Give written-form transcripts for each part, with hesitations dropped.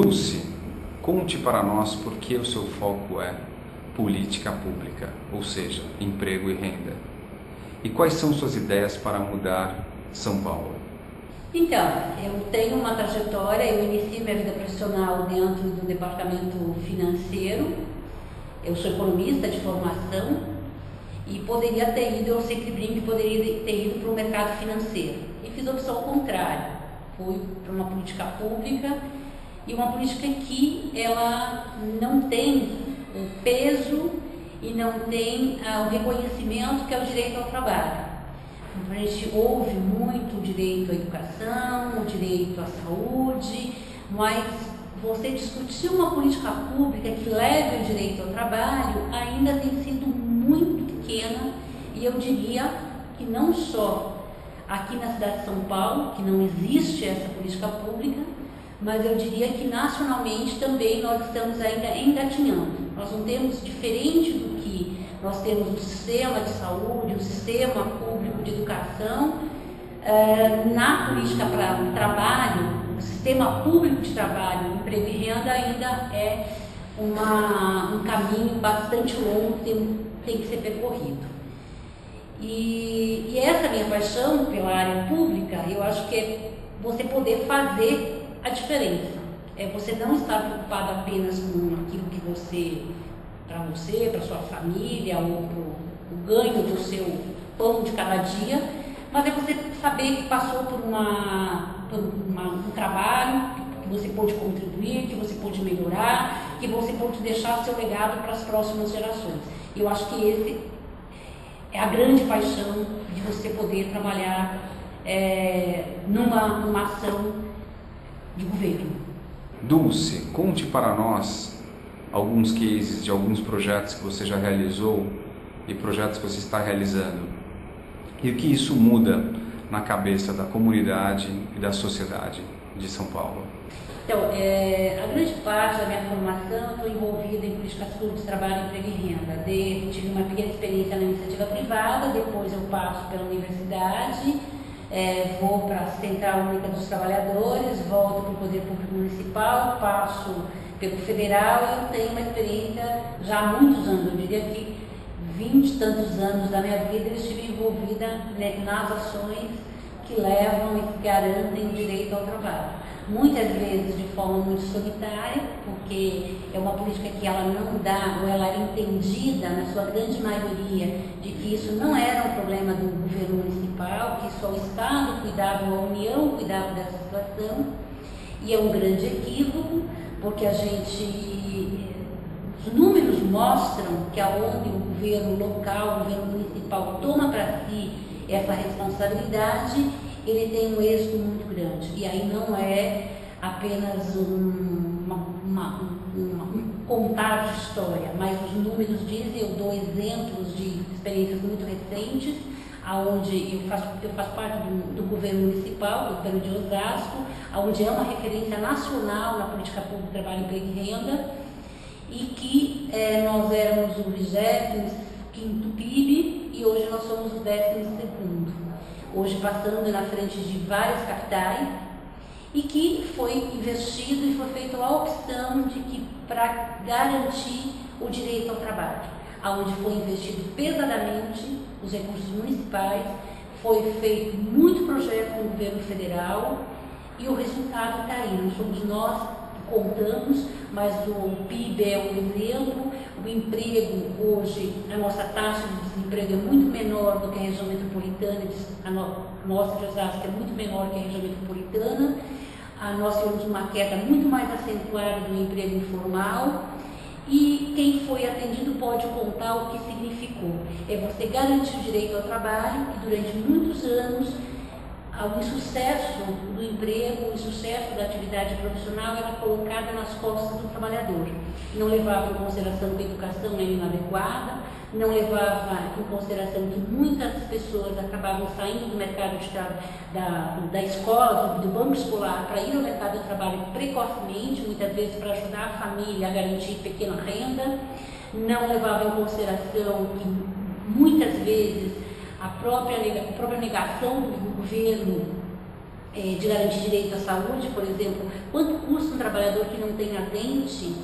Dulce, conte para nós por que o seu foco é política pública, ou seja, emprego e renda. E quais são suas ideias para mudar São Paulo? Então, eu tenho uma trajetória, eu iniciei minha vida profissional dentro do departamento financeiro, eu sou economista de formação e poderia ter ido, eu sempre brinco que poderia ter ido para o mercado financeiro. E fiz a opção contrária, fui para uma política pública e uma política que ela não tem o peso e não tem o reconhecimento que é o direito ao trabalho. A gente ouve muito o direito à educação, o direito à saúde, mas você discutir uma política pública que leve o direito ao trabalho ainda tem sido muito pequena, e eu diria que não só aqui na cidade de São Paulo, que não existe essa política pública, mas eu diria que nacionalmente também nós estamos ainda engatinhando. Nós não temos, diferente do que nós temos o sistema de saúde, o sistema público de educação, na política para o trabalho, o sistema público de trabalho, emprego e renda ainda é um caminho bastante longo que tem que ser percorrido. E essa minha paixão pela área pública, eu acho que é você poder fazer a diferença. É você não estar preocupado apenas com aquilo que você, para sua família, ou para o ganho do seu pão de cada dia, mas é você saber que passou por um trabalho, que você pode contribuir, que você pode melhorar, que você pode deixar seu legado para as próximas gerações. Eu acho que esse é a grande paixão de você poder trabalhar numa ação de governo. Dulce, conte para nós alguns cases de alguns projetos que você já realizou e projetos que você está realizando. E o que isso muda na cabeça da comunidade e da sociedade de São Paulo? Então, a grande parte da minha formação estou envolvida em políticas públicas de trabalho, emprego e renda. Tive uma pequena experiência na iniciativa privada, depois eu passo pela universidade, vou para a Central Única dos Trabalhadores, volto para o Poder Público Municipal, passo pelo Federal e eu tenho uma experiência já há muitos anos, eu diria que 20 e tantos anos da minha vida eu estive envolvida nas ações que levam e que garantem o direito ao trabalho. Muitas vezes de forma muito solitária, porque é uma política que ela não dá, ou ela era entendida, na sua grande maioria, de que isso não era um problema do governo municipal, que só o Estado cuidava, a União cuidava dessa situação, e é um grande equívoco, porque os números mostram que aonde o governo local, o governo municipal toma para si essa responsabilidade, ele tem um êxito muito grande. E aí não é apenas contar de história, mas os números dizem, eu dou exemplos de experiências muito recentes, onde eu faço parte do governo municipal, do governo de Osasco, onde é uma referência nacional na política pública de trabalho, emprego e renda, e que nós éramos o 25º PIB e hoje nós somos o 12º. Hoje passando na frente de várias capitais, e que foi investido e foi feita a opção de que para garantir o direito ao trabalho, onde foi investido pesadamente os recursos municipais, foi feito muito projeto com o governo federal e o resultado está aí. Não somos nós que contamos, mas o PIB é um exemplo. O emprego hoje, a nossa taxa de desemprego é muito menor do que a região metropolitana, a nossa de Osasco é muito menor que a região metropolitana. Nós temos uma queda muito mais acentuada do emprego informal. E quem foi atendido pode contar o que significou. É você garantir o direito ao trabalho, que durante muitos anos o sucesso do emprego, o sucesso da atividade profissional era colocada nas costas do trabalhador. Não levava em consideração que a educação era inadequada, não levava em consideração que muitas pessoas acabavam saindo do mercado da escola, do banco escolar, para ir ao mercado de trabalho precocemente, muitas vezes para ajudar a família a garantir pequena renda, não levava em consideração que muitas vezes a própria negação do governo de garantir direito à saúde, por exemplo. Quanto custa um trabalhador que não tem a dente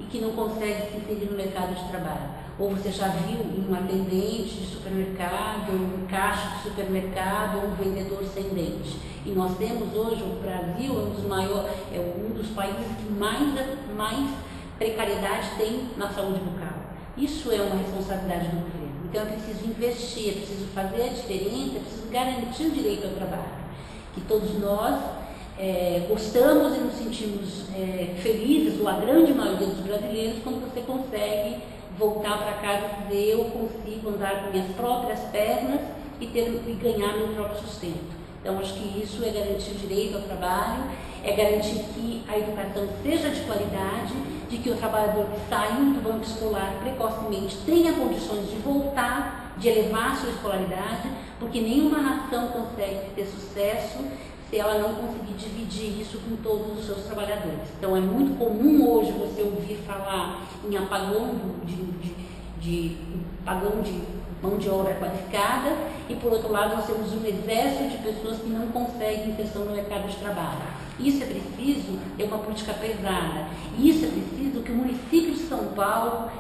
e que não consegue se inserir no mercado de trabalho? Ou você já viu um atendente de supermercado, um caixa de supermercado, ou um vendedor sem dente? E nós temos hoje, o Brasil um dos países que mais precariedade tem na saúde bucal. Isso é uma responsabilidade do governo. Então é preciso investir, é preciso fazer a diferença, é preciso garantir o direito ao trabalho. Que todos nós gostamos e nos sentimos felizes, ou a grande maioria dos brasileiros, quando você consegue voltar para casa e dizer: eu consigo andar com minhas próprias pernas e ganhar meu próprio sustento. Então, acho que isso é garantir o direito ao trabalho, é garantir que a educação seja de qualidade, de que o trabalhador que saindo do banco escolar precocemente tenha condições de voltar, de elevar a sua escolaridade, porque nenhuma nação consegue ter sucesso se ela não conseguir dividir isso com todos os seus trabalhadores. Então, é muito comum hoje você ouvir falar em apagão de mão de obra qualificada, e por outro lado nós temos um exército de pessoas que não conseguem inserção no mercado de trabalho. Isso é preciso ter uma política pesada, e isso é preciso que o município de São Paulo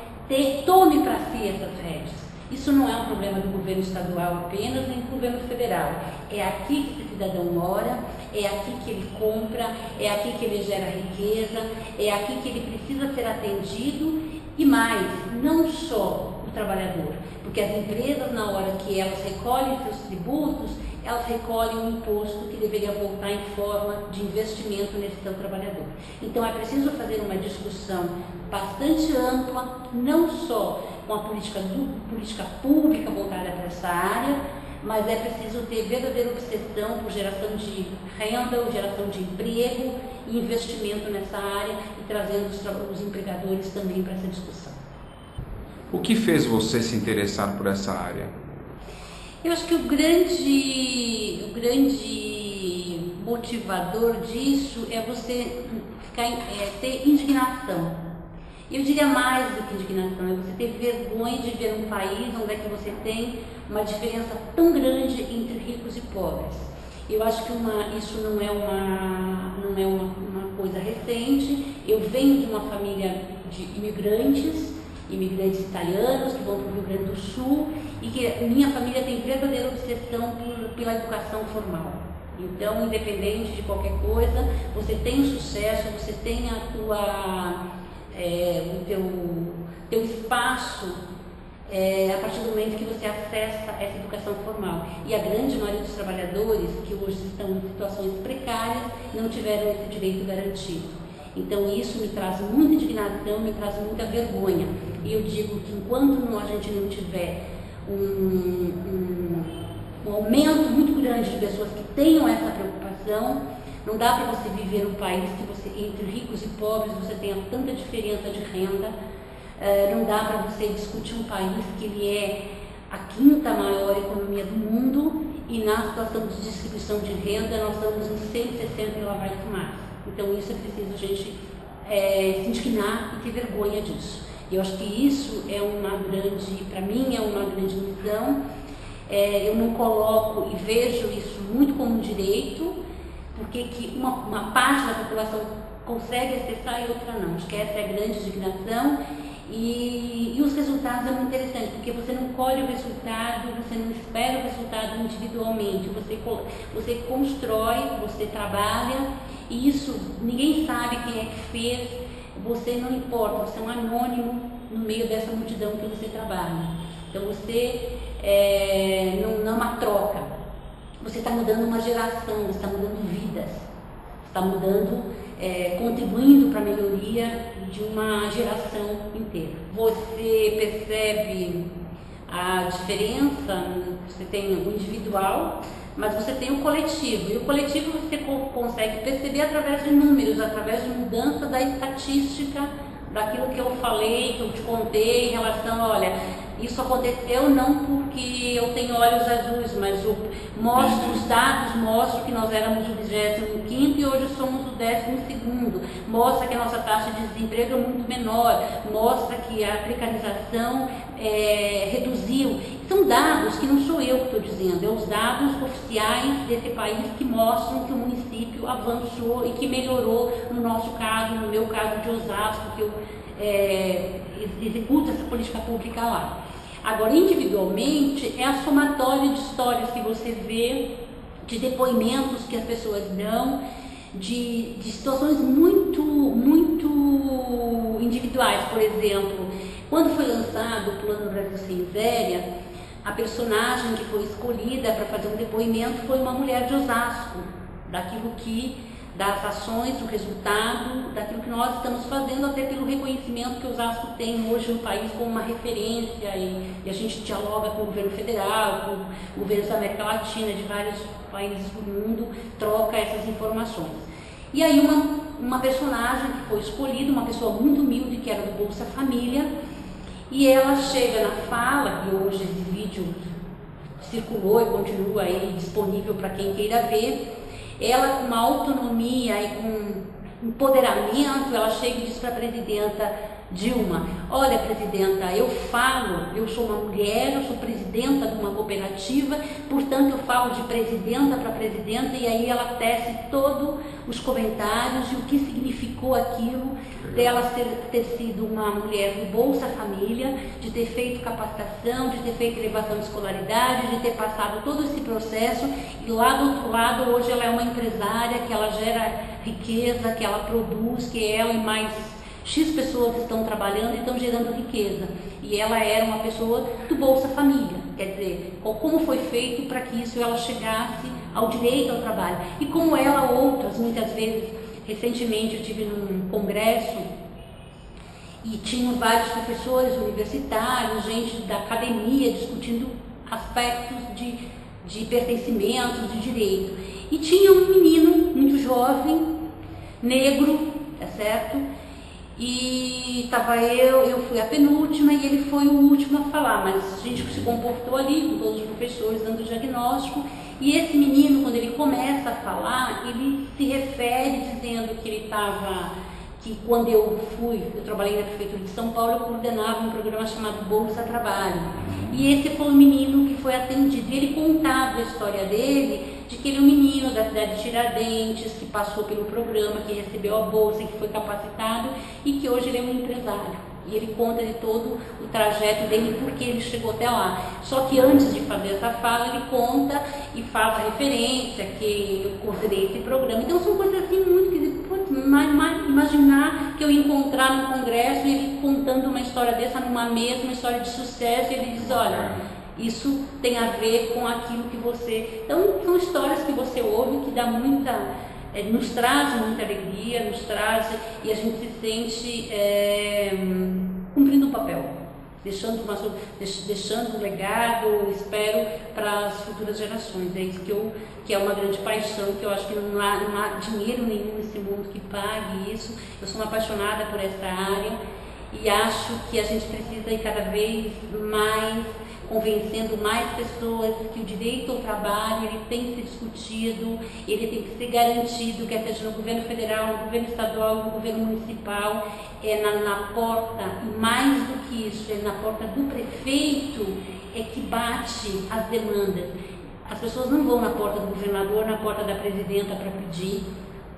tome para si essas rédeas. Isso não é um problema do governo estadual apenas, nem do governo federal. É aqui que esse cidadão mora, é aqui que ele compra, é aqui que ele gera riqueza, é aqui que ele precisa ser atendido, e mais, não só o trabalhador, porque as empresas, na hora que elas recolhem seus tributos, elas recolhem um imposto que deveria voltar em forma de investimento nesse seu trabalhador. Então é preciso fazer uma discussão bastante ampla, não só com a política pública voltada para essa área, mas é preciso ter verdadeira obsessão por geração de renda, geração de emprego e investimento nessa área, e trazendo os empregadores também para essa discussão. O que fez você se interessar por essa área? Eu acho que o grande motivador disso é você ter indignação. Eu diria mais do que indignação, é você ter vergonha de ver um país onde é que você tem uma diferença tão grande entre ricos e pobres. Eu acho que isso não é uma coisa recente. Eu venho de uma família de imigrantes italianos que vão para o Rio Grande do Sul, e que minha família tem verdadeira obsessão pela educação formal. Então, independente de qualquer coisa, você tem o sucesso, você tem o teu espaço a partir do momento que você acessa essa educação formal. E a grande maioria dos trabalhadores que hoje estão em situações precárias não tiveram esse direito garantido. Então isso me traz muita indignação, me traz muita vergonha. E eu digo que enquanto a gente não tiver um aumento muito grande de pessoas que tenham essa preocupação, não dá para você viver um país que entre ricos e pobres você tenha tanta diferença de renda. Não dá para você discutir um país que ele é a quinta maior economia do mundo, e na situação de distribuição de renda nós estamos em 160 e lá vai fumaça. Então isso é preciso a gente se indignar e ter vergonha disso. Eu acho que isso para mim é uma grande missão. Eu não coloco e vejo isso muito como um direito, porque que uma parte da população consegue acessar e outra não. Acho que essa é a grande indignação. E os resultados é muito interessante, porque você não colhe o resultado, você não espera o resultado individualmente, você constrói, você trabalha, e isso ninguém sabe quem é que fez, você não importa, você é um anônimo no meio dessa multidão que você trabalha. Então você não é uma troca, você está mudando uma geração, você está mudando vidas, você está mudando, contribuindo para a melhoria de uma geração inteira. Você percebe a diferença, você tem o individual, mas você tem o coletivo. E o coletivo você consegue perceber através de números, através de mudança da estatística, daquilo que eu falei, que eu te contei em relação, olha, isso aconteceu não porque eu tenho olhos azuis, mas os dados mostram que nós éramos o 25º e hoje somos o 12º. Mostra que a nossa taxa de desemprego é muito menor, mostra que a precarização reduziu. São dados que não sou eu que estou dizendo, é os dados oficiais desse país que mostram que o município avançou e que melhorou, no nosso caso, no meu caso de Osasco, que eu executo essa política pública lá. Agora, individualmente, é a somatória de histórias que você vê, de depoimentos que as pessoas dão, de situações muito individuais. Por exemplo, quando foi lançado o Plano Brasil Sem Miséria, a personagem que foi escolhida para fazer um depoimento foi uma mulher de Osasco, das ações, do resultado, daquilo que nós estamos fazendo, até pelo reconhecimento que Osasco tem hoje no país como uma referência, e a gente dialoga com o governo federal, com governos da América Latina, de vários países do mundo, troca essas informações. E aí uma personagem que foi escolhida, uma pessoa muito humilde, que era do Bolsa Família, e ela chega na fala, que hoje esse vídeo circulou e continua aí disponível para quem queira ver, ela com uma autonomia e com empoderamento, ela chega e diz para a presidenta Dilma: olha, presidenta, eu sou uma mulher, eu sou presidenta de uma cooperativa, portanto eu falo de presidenta para presidenta, e aí ela tece todos os comentários e o que significou aquilo dela ter sido uma mulher do Bolsa Família, de ter feito capacitação, de ter feito elevação de escolaridade, de ter passado todo esse processo, e lá do outro lado hoje ela é uma empresária, que ela gera riqueza, que ela produz, que ela e mais X pessoas estão trabalhando e estão gerando riqueza. E ela era uma pessoa do Bolsa Família. Quer dizer, como foi feito para que isso ela chegasse ao direito ao trabalho. E como ela, outras, muitas vezes, recentemente eu estive num congresso e tinham vários professores universitários, gente da academia discutindo aspectos de pertencimento, de direito. E tinha um menino muito jovem, negro, tá certo? E estava eu fui a penúltima e ele foi o último a falar, mas a gente se comportou ali com todos os professores dando o diagnóstico, e esse menino, quando ele começa a falar, ele se refere dizendo que quando eu trabalhei na Prefeitura de São Paulo, eu coordenava um programa chamado Bolsa Trabalho, e esse foi o menino que foi atendido, e ele contava a história dele, de que ele é um menino da cidade de Tiradentes, que passou pelo programa, que recebeu a bolsa, que foi capacitado e que hoje ele é um empresário. E ele conta de todo o trajeto dele, porque ele chegou até lá. Só que antes de fazer essa fala, ele conta e faz a referência que eu considerei esse programa. Então são coisas assim muito que, putz, imaginar que eu ia encontrar no congresso e ele contando uma história dessa numa mesa, uma história de sucesso, e ele diz: olha, isso tem a ver com aquilo que você... Então, são histórias que você ouve, que dá nos traz muita alegria, e a gente se sente cumprindo um papel, deixando um legado, espero, para as futuras gerações. É isso que é uma grande paixão, que eu acho que não há dinheiro nenhum nesse mundo que pague isso. Eu sou uma apaixonada por essa área e acho que a gente precisa ir cada vez mais convencendo mais pessoas que o direito ao trabalho ele tem que ser discutido, ele tem que ser garantido, quer seja no governo federal, no governo estadual, no governo municipal, na porta, e mais do que isso, na porta do prefeito é que bate as demandas. As pessoas não vão na porta do governador, na porta da presidenta para pedir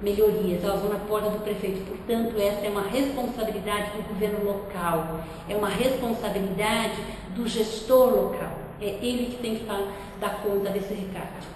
melhorias, elas vão na porta do prefeito. Portanto, essa é uma responsabilidade do governo local, é uma responsabilidade do gestor local. É ele que tem que dar conta desse recado.